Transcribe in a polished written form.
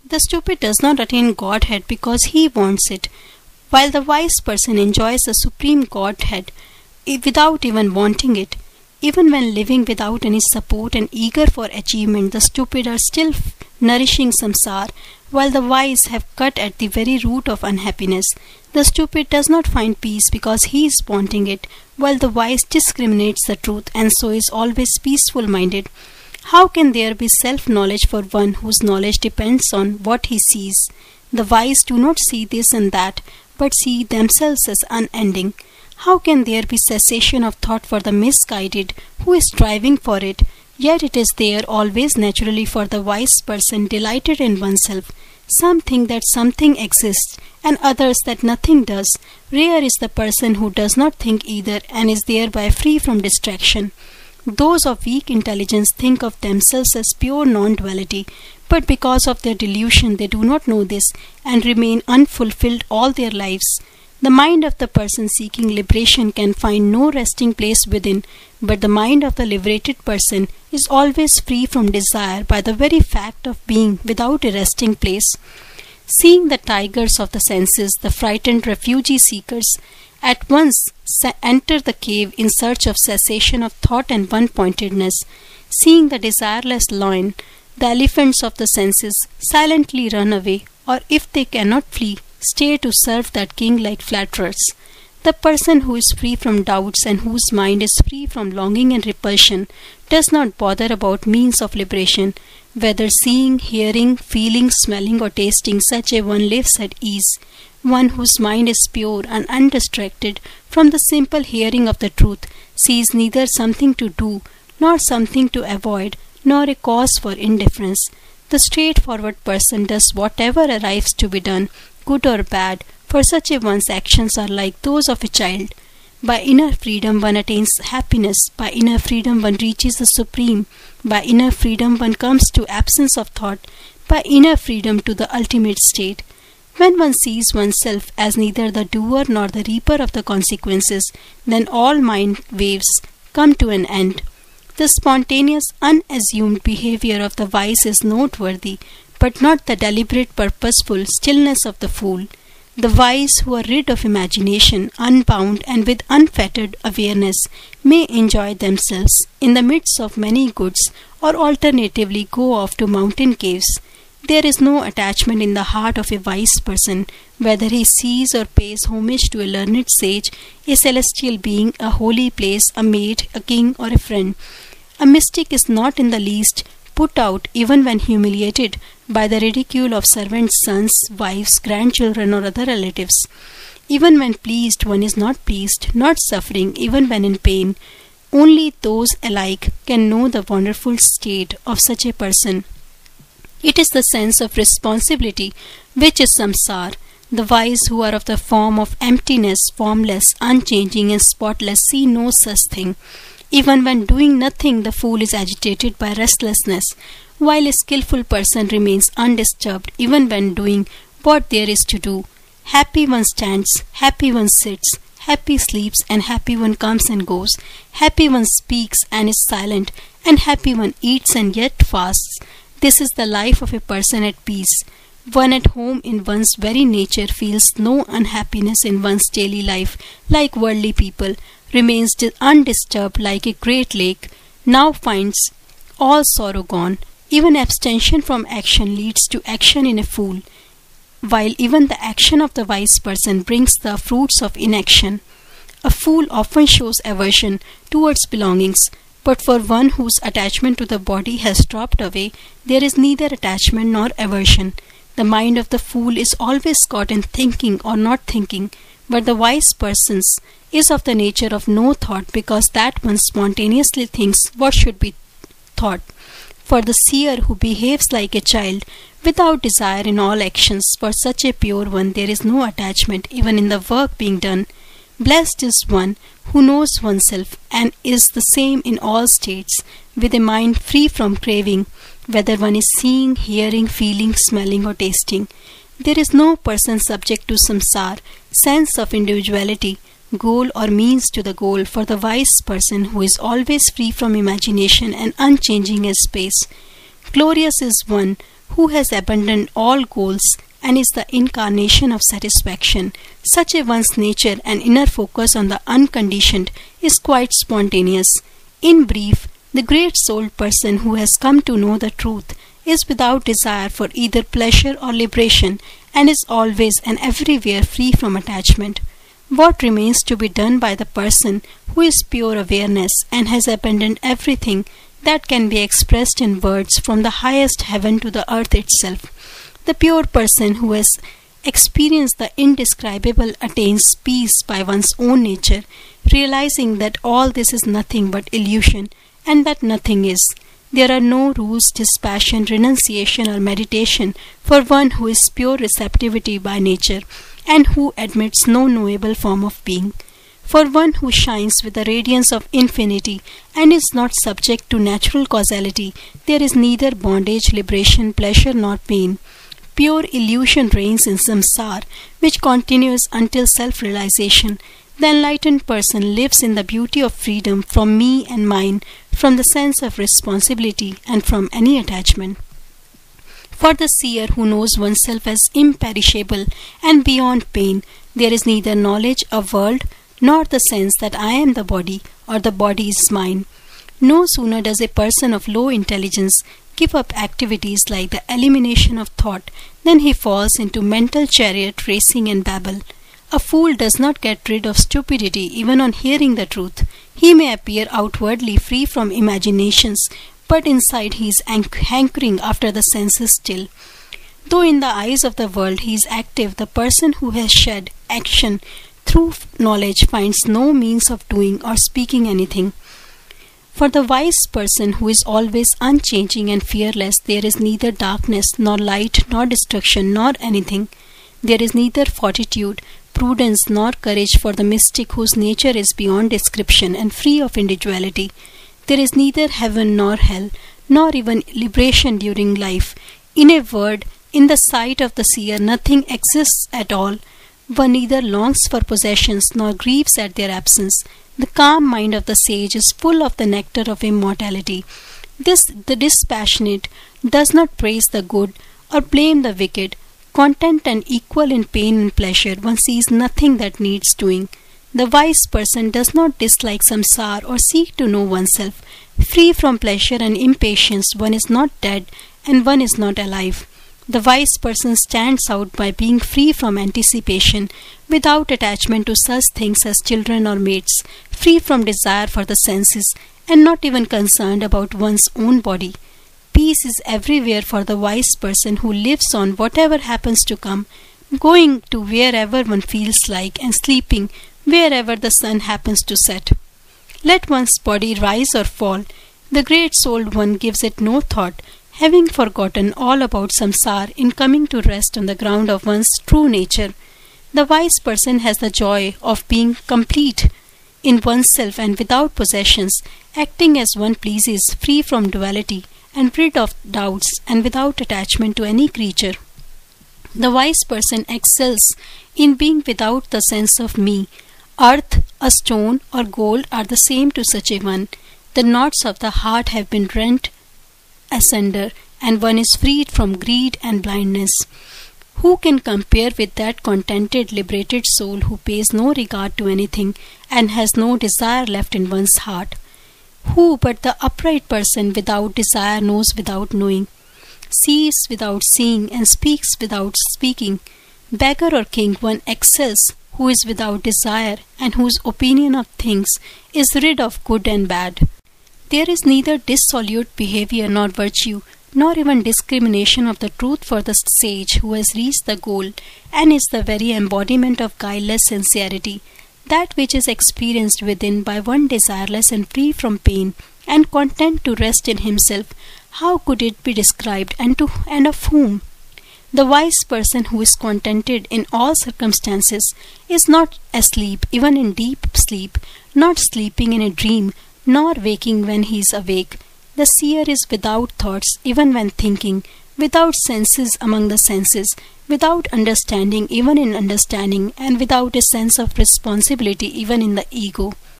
The stupid does not attain Godhead because he wants it, while the wise person enjoys the supreme Godhead without even wanting it. Even when living without any support and eager for achievement, the stupid are still nourishing samsara, while the wise have cut at the very root of unhappiness. The stupid does not find peace because he is wanting it, while the wise discriminates the truth and so is always peaceful-minded. How can there be self-knowledge for one whose knowledge depends on what he sees? The wise do not see this and that, but see themselves as unending. How can there be cessation of thought for the misguided who is striving for it? Yet it is there always naturally for the wise person delighted in oneself. Some think that something exists, and others that nothing does. Rare is the person who does not think either and is thereby free from distraction. Those of weak intelligence think of themselves as pure non-duality, but because of their delusion they do not know this and remain unfulfilled all their lives. The mind of the person seeking liberation can find no resting place within, but the mind of the liberated person is always free from desire by the very fact of being without a resting place. Seeing the tigers of the senses, the frightened refugee seekers at once enter the cave in search of cessation of thought and one-pointedness. Seeing the desireless lion, the elephants of the senses silently run away, or if they cannot flee, stay to serve that king like flatterers. The person who is free from doubts and whose mind is free from longing and repulsion does not bother about means of liberation. Whether seeing, hearing, feeling, smelling or tasting, such a one lives at ease. One whose mind is pure and undistracted from the simple hearing of the truth sees neither something to do, nor something to avoid, nor a cause for indifference. The straightforward person does whatever arrives to be done, good or bad, for such a one's actions are like those of a child. By inner freedom one attains happiness, by inner freedom one reaches the supreme, by inner freedom one comes to absence of thought, by inner freedom to the ultimate state. When one sees oneself as neither the doer nor the reaper of the consequences, then all mind waves come to an end. The spontaneous, unassumed behavior of the wise is noteworthy, but not the deliberate, purposeful stillness of the fool. The wise who are rid of imagination, unbound and with unfettered awareness, may enjoy themselves in the midst of many goods, or alternatively go off to mountain caves. There is no attachment in the heart of a wise person, whether he sees or pays homage to a learned sage, a celestial being, a holy place, a maid, a king, or a friend. A mystic is not in the least put out, even when humiliated, by the ridicule of servants' sons, wives, grandchildren, or other relatives. Even when pleased, one is not pleased, not suffering, even when in pain. Only those alike can know the wonderful state of such a person. It is the sense of responsibility which is samsara. The wise who are of the form of emptiness, formless, unchanging and spotless, see no such thing. Even when doing nothing, the fool is agitated by restlessness, while a skillful person remains undisturbed even when doing what there is to do. Happy one stands, happy one sits, happy sleeps, and happy one comes and goes. Happy one speaks and is silent, and happy one eats and yet fasts. This is the life of a person at peace. One at home in one's very nature feels no unhappiness in one's daily life, like worldly people, remains undisturbed like a great lake, now finds all sorrow gone. Even abstention from action leads to action in a fool, while even the action of the wise person brings the fruits of inaction. A fool often shows aversion towards belongings, but for one whose attachment to the body has dropped away, there is neither attachment nor aversion. The mind of the fool is always caught in thinking or not thinking, but the wise person's is of the nature of no thought, because that one spontaneously thinks what should be thought. For the seer who behaves like a child, without desire in all actions, for such a pure one there is no attachment even in the work being done. Blessed is one who knows oneself and is the same in all states, with a mind free from craving, whether one is seeing, hearing, feeling, smelling or tasting. There is no person subject to samsara, sense of individuality, goal or means to the goal, for the wise person who is always free from imagination and unchanging as space. Glorious is one who has abandoned all goals and is the incarnation of satisfaction. Such a one's nature and inner focus on the unconditioned is quite spontaneous. In brief, the great-souled person who has come to know the truth is without desire for either pleasure or liberation and is always and everywhere free from attachment. What remains to be done by the person who is pure awareness and has abandoned everything that can be expressed in words from the highest heaven to the earth itself? The pure person who has experienced the indescribable attains peace by one's own nature, realizing that all this is nothing but illusion and that nothing is. There are no rules, dispassion, renunciation or meditation for one who is pure receptivity by nature and who admits no knowable form of being. For one who shines with the radiance of infinity and is not subject to natural causality, there is neither bondage, liberation, pleasure nor pain. Pure illusion reigns in samsara, which continues until self-realization. The enlightened person lives in the beauty of freedom from me and mine, from the sense of responsibility and from any attachment. For the seer who knows oneself as imperishable and beyond pain, there is neither knowledge of world nor the sense that I am the body or the body is mine. No sooner does a person of low intelligence give up activities like the elimination of thought than he falls into mental chariot racing and babble. A fool does not get rid of stupidity even on hearing the truth. He may appear outwardly free from imaginations, but inside he is hankering after the senses still. Though in the eyes of the world he is active, the person who has shed action through knowledge finds no means of doing or speaking anything. For the wise person who is always unchanging and fearless, there is neither darkness nor light nor destruction nor anything. There is neither fortitude, prudence nor courage for the mystic whose nature is beyond description and free of individuality. There is neither heaven nor hell, nor even liberation during life. In a word, in the sight of the seer nothing exists at all. One neither longs for possessions nor grieves at their absence. The calm mind of the sage is full of the nectar of immortality. The dispassionate does not praise the good or blame the wicked. Content and equal in pain and pleasure, one sees nothing that needs doing. The wise person does not dislike samsara or seek to know oneself. Free from pleasure and impatience, one is not dead and one is not alive. The wise person stands out by being free from anticipation, without attachment to such things as children or mates, free from desire for the senses, and not even concerned about one's own body. Peace is everywhere for the wise person who lives on whatever happens to come, going to wherever one feels like and sleeping wherever the sun happens to set. Let one's body rise or fall, the great-souled one gives it no thought, having forgotten all about samsara in coming to rest on the ground of one's true nature. The wise person has the joy of being complete in oneself and without possessions, acting as one pleases, free from duality and rid of doubts and without attachment to any creature. The wise person excels in being without the sense of me. Earth, a stone or gold are the same to such a one. The knots of the heart have been rent asunder, and one is freed from greed and blindness. Who can compare with that contented, liberated soul who pays no regard to anything and has no desire left in one's heart? Who but the upright person without desire knows without knowing, sees without seeing, and speaks without speaking? Beggar or king, one excels who is without desire and whose opinion of things is rid of good and bad. There is neither dissolute behavior nor virtue, nor even discrimination of the truth for the sage who has reached the goal and is the very embodiment of guileless sincerity, that which is experienced within by one desireless and free from pain and content to rest in himself. How could it be described, and of whom? The wise person who is contented in all circumstances is not asleep even in deep sleep, not sleeping in a dream, nor waking when he is awake. The seer is without thoughts even when thinking, without senses among the senses, without understanding even in understanding, and without a sense of responsibility even in the ego.